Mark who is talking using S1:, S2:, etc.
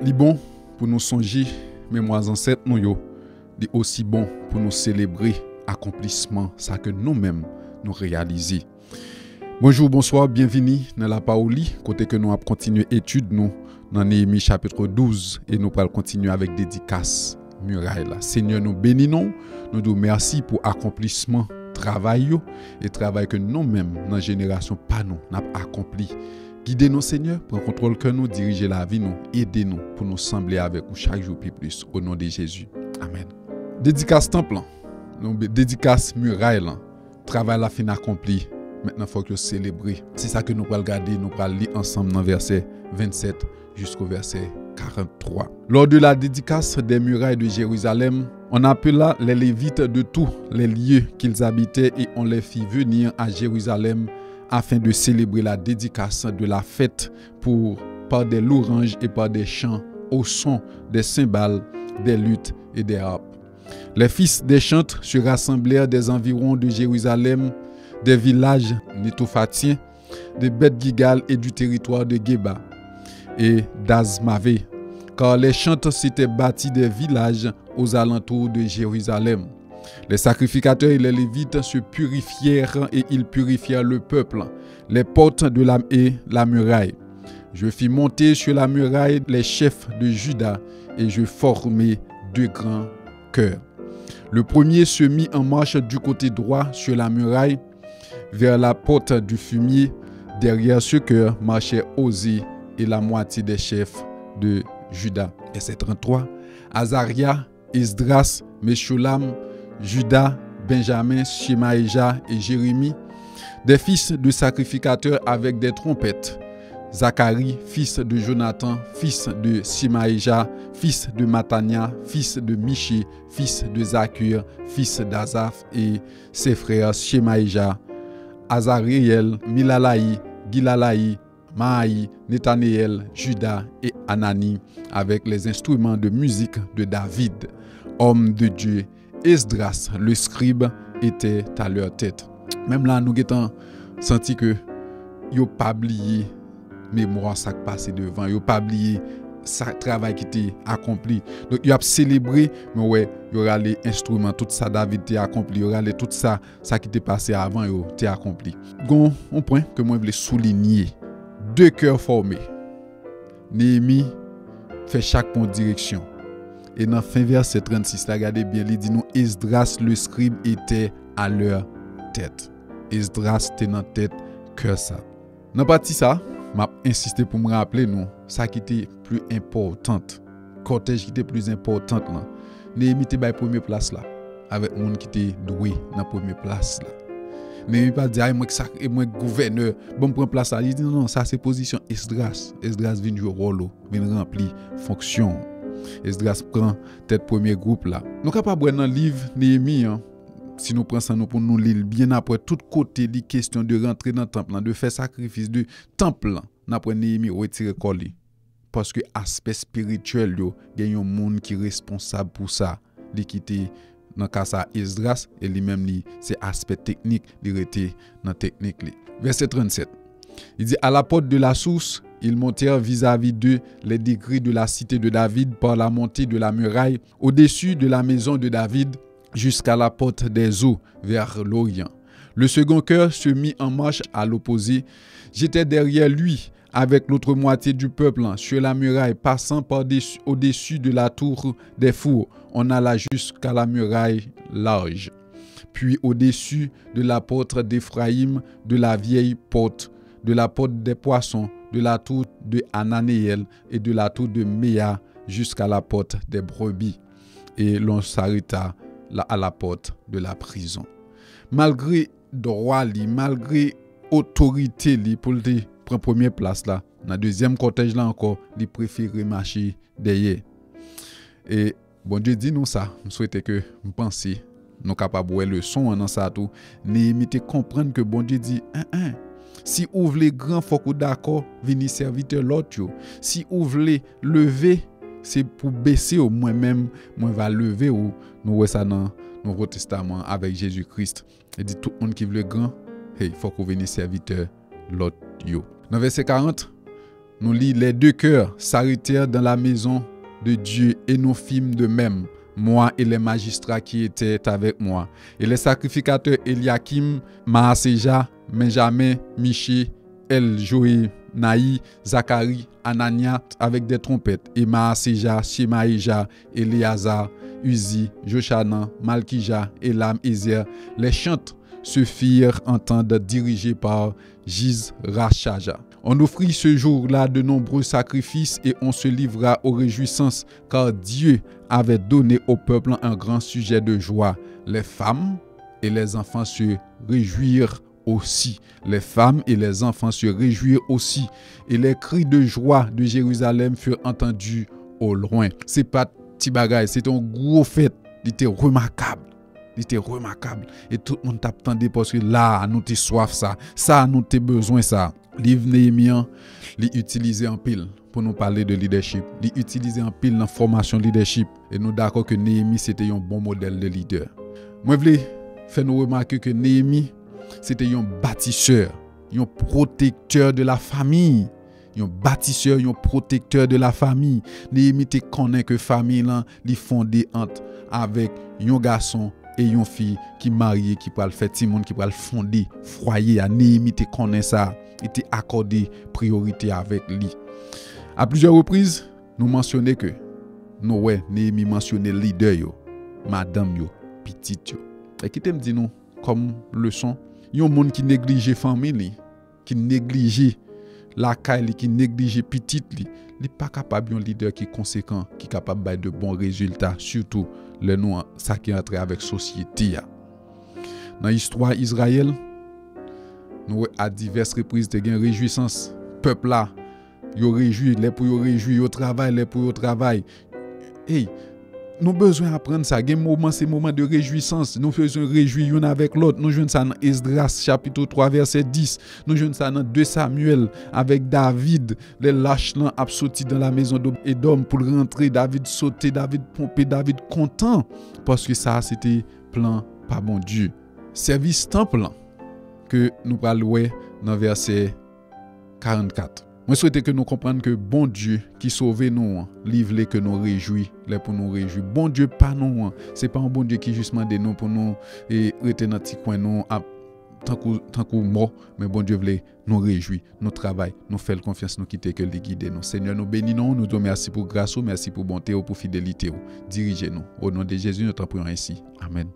S1: Li bon pour nous songer mémoires ancêtres nous yo, li aussi bon pour nous célébrer accomplissement ça que nous-mêmes nous réaliser. Bonjour, bonsoir, bienvenue dans la Paoli, côté que nous avons continué étude nous dans Néhémie chapitre 12 et nous allons continuer avec dédicace muraille là. Seigneur, nous bénissons, nous disons merci pour accomplissement travail et travail que nous-mêmes dans la génération pas nous n'avons accompli. Guidez-nous, Seigneur, prends contrôle que nous, dirigez la vie, nous, aidez-nous pour nous sembler avec vous chaque jour plus. Au nom de Jésus. Amen. Dédicace temple, dédicace muraille, travail la fin accompli. Maintenant, il faut que nous célébrions. C'est ça que nous allons regarder, nous allons lire ensemble dans verset 27 jusqu'au verset 43. Lors de la dédicace des murailles de Jérusalem, on appela les Lévites de tous les lieux qu'ils habitaient et on les fit venir à Jérusalem afin de célébrer la dédicace de la fête par des louanges et par des chants au son des cymbales, des luttes et des harpes. Les fils des chantres se rassemblèrent des environs de Jérusalem, des villages nétophatiens, de Beth-Gigal et du territoire de Geba et d'Azmavé, car les chantres s'étaient bâtis des villages aux alentours de Jérusalem. Les sacrificateurs et les Lévites se purifièrent et ils purifièrent le peuple, les portes de la muraille. Je fis monter sur la muraille les chefs de Juda et je formai 2 grands chœurs. Le premier se mit en marche du côté droit sur la muraille vers la porte du fumier. Derrière ce chœur marchaient Osée et la moitié des chefs de Juda. Verset 33. Azaria, Esdras, Meshulam, Juda, Benjamin, Shemaïja et Jérémie, des fils de sacrificateurs avec des trompettes. Zacharie, fils de Jonathan, fils de Shemaïja, fils de Matania, fils de Miché, fils de Zakur, fils d'Azaph et ses frères Shemaïja, Azariel, Milalaï, Gilalaï, Maï, Nethanéel, Juda et Anani, avec les instruments de musique de David, homme de Dieu. Esdras, le scribe, était à leur tête. Même là, nous avons senti que yo pas oublié mémoire ça qui passé devant, yo pas oublié ça travail qui était accompli. Donc yo a célébré, mais ouais, il y aura les instruments, tout ça David était accompli, il y aura les tout ça qui était passé avant yo était accompli. Gon un point que moi je voulais souligner, 2 cœurs formés. Néhémie fait chaque point de direction. Et dans fin verset 36, regardez bien, il dit nous, Esdras le scribe était à leur tête. Esdras était dans la tête que ça. Dans la partie ça, m'a insisté pour me rappeler nous, ça qui était plus importante. Cortège qui était plus importante là. Néhémie était à la première place là, avec monde qui était doué dans la première place là. Néhémie pas dire moi gouverneur, bon prendre place là, il dit non, ça c'est position Esdras. Esdras vient jouer rôle, vient remplir fonction. Esdras prend tête premier groupe là. Nous capable dans livre Néhémie si nous prenons ça nous pour nous lire bien après tout côté les questions de rentrer dans le temple de faire sacrifice de temple n'après Néhémie retirer coller parce que aspect spirituel yo gagne un monde qui responsable pour ça li quitter dans cas ça Esdras et lui-même c'est aspect technique il était dans technique li. Verset 37. Il dit à la porte de la source ils montèrent vis-à-vis d'eux les degrés de la cité de David par la montée de la muraille au-dessus de la maison de David jusqu'à la porte des eaux vers l'Orient. Le second chœur se mit en marche à l'opposé. J'étais derrière lui avec l'autre moitié du peuple sur la muraille passant au-dessus de la tour des fours. On alla jusqu'à la muraille large. Puis au-dessus de la porte d'Éphraïm, de la vieille porte, de la porte des poissons, de la tour de Ananéel et de la tour de Méa jusqu'à la porte des brebis. Et l'on s'arrêta à la porte de la prison. Malgré droit, malgré autorité, pour le prendre première place là, dans la deuxième cortège là encore, il préférait marcher derrière. Et bon Dieu dit nous ça, je souhaite que nous pensions, nous capables de voir le son dans ça tout, Néhémie comprendre que bon Dieu dit si vous voulez grand faut que d'accord venir serviteur l'autre. Si vous voulez lever, c'est pour baisser au moi-même, moi va lever ou nous voyons ça dans le Nouveau Testament avec Jésus-Christ. Il dit tout le monde qui veut grand, il faut que vous venez serviteur l'autre. Dans verset 40, Nous lisons les deux cœurs s'arrêtèrent dans la maison de Dieu et nous fîmes de même, moi et les magistrats qui étaient avec moi. Et les sacrificateurs Eliakim, Maaseja, Benjamin, Miché, Eljoénaï, Zacharie, Anania avec des trompettes, et Maaseja, Shemaïja, Éléazar, Uzi, Joshanan, Malkija, Elam, Ézer, les chantres se firent entendre dirigés par Jizrachaja. On offrit ce jour-là de nombreux sacrifices et on se livra aux réjouissances, car Dieu avait donné au peuple un grand sujet de joie. Les femmes et les enfants se réjouirent aussi. Les femmes et les enfants se réjouirent aussi. Et les cris de joie de Jérusalem furent entendus au loin. C'est pas petit bagay, c'est un gros fête. Il était remarquable. Il était remarquable. Et tout le monde t'attendait parce que là, nous t'es soif ça. Ça, nous t'es besoin ça. Livre Néhémie, l'utiliser en pile pour nous parler de leadership. L'utiliser en pile dans formation leadership. Et nous d'accord que Néhémie c'était un bon modèle de leader. Moi, je voulais faire nous remarquer que Néhémie c'était un bâtisseur, un protecteur de la famille. Un bâtisseur, un protecteur de la famille. Néhémie te connaît que famille là, li fondé entre avec un garçon et une fille qui marié qui pourra faire petit monde qui pourra fonder foyer. Néhémie te connaît ça, il te accordé priorité avec lui. À plusieurs reprises, nous mentionnons que Néhémie mentionnait leader yo, madame yo, petite yo. Et qui t'aime dit nous comme leçon, yon monde qui néglige famille, qui néglige la caille, qui néglige petite li, il pas capable un leader qui est conséquent, qui est capable de bons résultats, surtout le nous ça qui entre avec société. Dans l'histoire Israël, nous à diverses reprises de gain réjouissance, peuple là, yo réjoui, les pour yo réjoui, yo travail, les pour yo travail. Hey, nous besoin apprendre ça. Gen moment c'est moment de réjouissance. Nous faisons réjouir l'un avec l'autre. Nous jouons ça dans Esdras chapitre 3 verset 10. Nous jouons ça dans 2 Samuel avec David. Les lâches là a sauté dans la maison d'Édom pour rentrer. David sauté, David pompé, David content parce que ça c'était plan par bon Dieu. Service temple que nous parlons dans verset 44. Moi, souhaite que nous comprenions que bon Dieu qui sauve nous, livre que nous réjouit, les pour nous réjouir. Bon Dieu, pas nous, c'est pas un bon Dieu qui justement de nous pour nous et rester dans petit coin nous tant qu'on mort, mais bon Dieu voulait nous réjouir, nous travailler, nous faire confiance, nous quitter que les guider nous. Seigneur, nous bénissons, nous te merci pour grâce, merci pour bonté, pour fidélité. Dirigez-nous. Au nom de Jésus, nous t'en prions ainsi. Amen.